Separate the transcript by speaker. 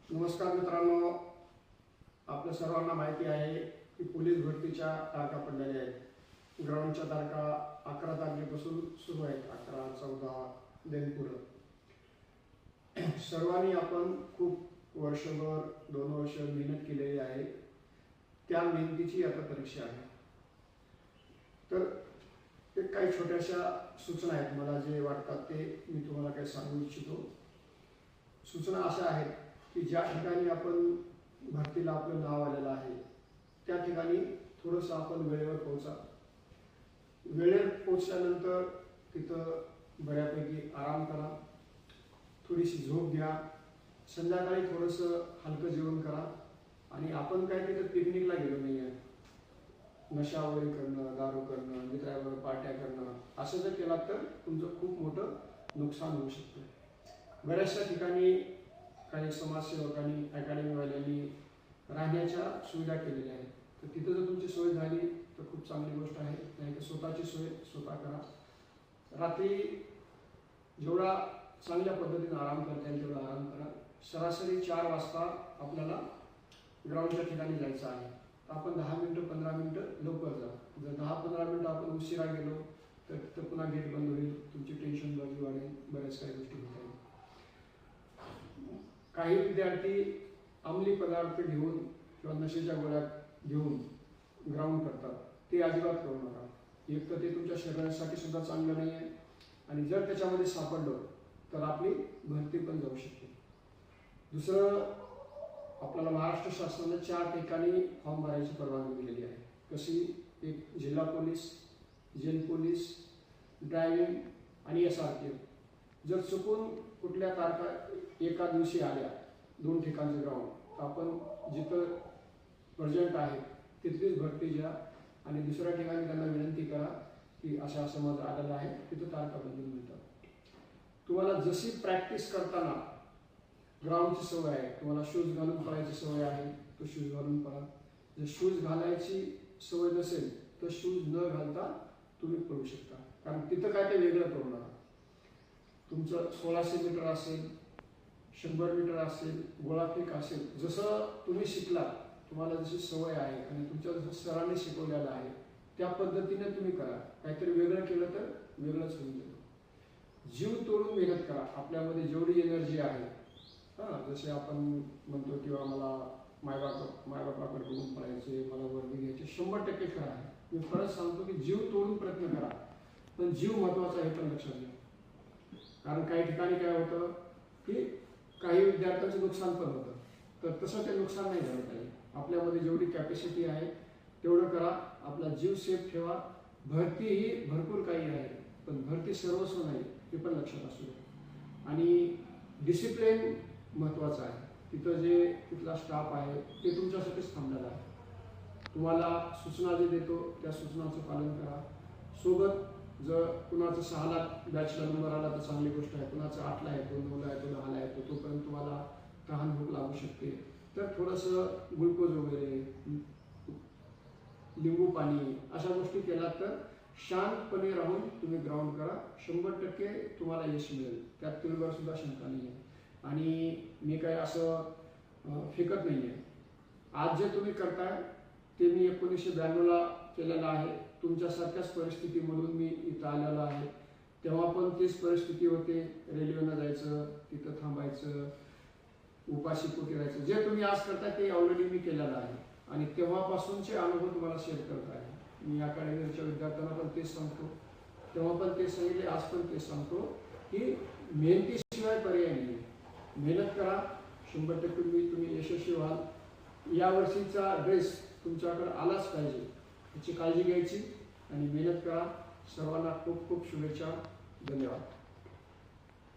Speaker 1: नमस्कार मित्रांनो, आपल्या सर्वांना माहिती आहे की पोलीस भरतीच्या तारखा पडलेल्या आहेत। ग्राउंडच्या तारखा 11 तारखेपासून सुरू आहेत, 11, 14 दिन पुढे। सर्वांनी आपण खूप वर्षभर 2 वर्ष मेहनत केलेली आहे, त्या मेहनतीची आता परीक्षा आहे। तर एक काही छोट्याशा सूचना आहेत मला जे वाटतात ते मी तुम्हाला काही सांगू इच्छितो। सूचना अशा आहेत की ज्या ठिकाणी आपण भरतीला आपलं नाव आलेलं आहे त्या ठिकाणी थोडंसं आपण वेळेवर पोहोचा। वेळेवर पोहोचल्यानंतर तिथं बऱ्यापैकी आराम करा, थोडीशी झोप घ्या, संध्याकाळी थोडंसं हलकं जेवण करा। आणि आपण काय तिथं पिकनिकला गेलो नाही आहे, नशा वगैरे करणं, दारू करणं, मित्राबरोबर पार्ट्या करणं असं जर केलात तर तुमचं खूप मोठं नुकसान होऊ शकतं। बऱ्याचशा ठिकाणी काही समाजसेवकांनी, अकॅडमीवाल्यांनी राहण्याच्या सुविधा केलेल्या आहेत, तर तिथं जर तुमची सोय झाली तर खूप चांगली गोष्ट आहे, नाही तर स्वतःची सोय स्वतः करा। रात्री जेवढा चांगल्या पद्धतीने आराम करता येईल तेवढा आराम करा। सरासरी 4 वाजता आपल्याला ग्राउंडच्या ठिकाणी जायचं आहे, तर आपण 10 मिनिटं 15 मिनिटं लवकर जा। जर 10-15 मिनिटं आपण उशिरा गेलो तर तिथं पुन्हा गेट बंद होईल, तुमची टेन्शन बाजू वाढेल, बऱ्याच काही गोष्टी होत आहेत। काही विद्यार्थी अंमली पदार्थ घेऊन किंवा नशेच्या गोळ्या घेऊन ग्राउंड करतात, ते अजिबात करू नका। एक तर ते तुमच्या शरीरासाठी सुद्धा चांगलं नाही आहे, आणि जर त्याच्यामध्ये सापडलं तर आपली भरती पण जाऊ शकते। दुसरं, आपल्याला महाराष्ट्र शासनाने 4 ठिकाणी फॉर्म भरायची परवानगी दिलेली आहे। कशी? एक जिल्हा पोलीस, जेल पोलीस, ड्रायव्हिंग आणि SRPF। जर चुकून कुठल्या तारखा एका दिवशी आल्या 2 ठिकाणचे ग्राउंड, तर आपण जिथं प्रेझेंट आहे तिथलीच भरती घ्या आणि दुसऱ्या ठिकाणी त्यांना विनंती करा की असं असं माझं आलेलं आहे, तिथं तारखा बदलून मिळतात। तुम्हाला जशी प्रॅक्टिस करताना ग्राउंडची सवय आहे, तुम्हाला शूज घालून पळायची सवय आहे तो शूज घालून पळा। जर शूज घालायची सवय नसेल तर शूज न घालता तुम्ही पळू शकता, कारण तिथं काय ते वेगळं करू नका। तुमचं 1600 मीटर असेल, 100 मीटर असेल, गोळाफेक असेल, जसं तुम्ही शिकला, तुम्हाला जशी सवय आहे आणि तुमच्या जसं सरांनी शिकवलेलं आहे त्या पद्धतीने तुम्ही करा। काहीतरी वेगळं केलं तर वेगळंच होऊन जातं। जीव तोडून मेहनत करा, आपल्यामध्ये जेवढी एनर्जी आहे। जसे आपण म्हणतो किंवा मला मायबापाकडे बघून पळायचे, मला वर्दी घ्यायचे, 100% खरं आहे। मी परत सांगतो की जीव तोडून प्रयत्न करा, पण जीव महत्त्वाचा आहे, पण लक्षात घ्या। कारण काही ठिकाणी काय होतं की काही विद्यार्थ्यांचं नुकसान पण होतं, तर तसं ते नुकसान नाही झालं पाहिजे। आपल्यामध्ये जेवढी कॅपॅसिटी आहे तेवढं करा, आपला जीव सेफ ठेवा। भरती ही भरपूर काही आहे, पण भरती सर्वस्व नाही, हे पण लक्षात असू द्या। आणि डिसिप्लिन महत्त्वाचं आहे। तिथं जे तिथला स्टाफ आहे ते तुमच्यासाठीच थांबलेला आहे। तुम्हाला सूचना जे देतो त्या सूचनांचं पालन करा। सोबत जर कुणाचं 6ला बॅचला नंबर आला तर चांगली गोष्ट आहे, कुणाचं 8ला येतो, 9ला येतो, 10ला येतो, तोपर्यंत तुम्हाला तहान भूक लागू शकते, तर थोडंसं ग्लुकोज वगैरे, लिंबू पाणी अशा गोष्टी केल्या तर शांतपणे राहून तुम्ही ग्राउंड करा। 100% तुम्हाला यश मिळेल, त्यात तुलभर सुद्धा शंका नाही आहे। आणि मी काय असं फेकत नाही आहे। आज जे तुम्ही करताय ते मी 1992ला केलेलं आहे। तुमच्यासारख्याच परिस्थितीमधून मी इथं आलेलो आहे, तेव्हा पण तीच परिस्थिती होते। रेल्वेनं जायचं, तिथं थांबायचं, उपाशी पोटी राहायचं। जे तुम्ही आज करताय ते ऑलरेडी मी केलेलं आहे, आणि तेव्हापासूनचे अनुभव तुम्हाला शेअर करत आहे। मी अकॅडमीच्या विद्यार्थ्यांना पण तेच सांगतो, तेव्हा पण तेच सांगितले, आज पण तेच सांगतो की मेहनतीशिवाय पर्याय नाही। मेहनत करा, 100% तुम्ही यशस्वी व्हाल। या वर्षीचा ड्रेस तुमच्याकडे आलाच पाहिजे, याची काळजी घ्यायची आणि मेहनत करा। सर्वांना खूप खूप शुभेच्छा। धन्यवाद।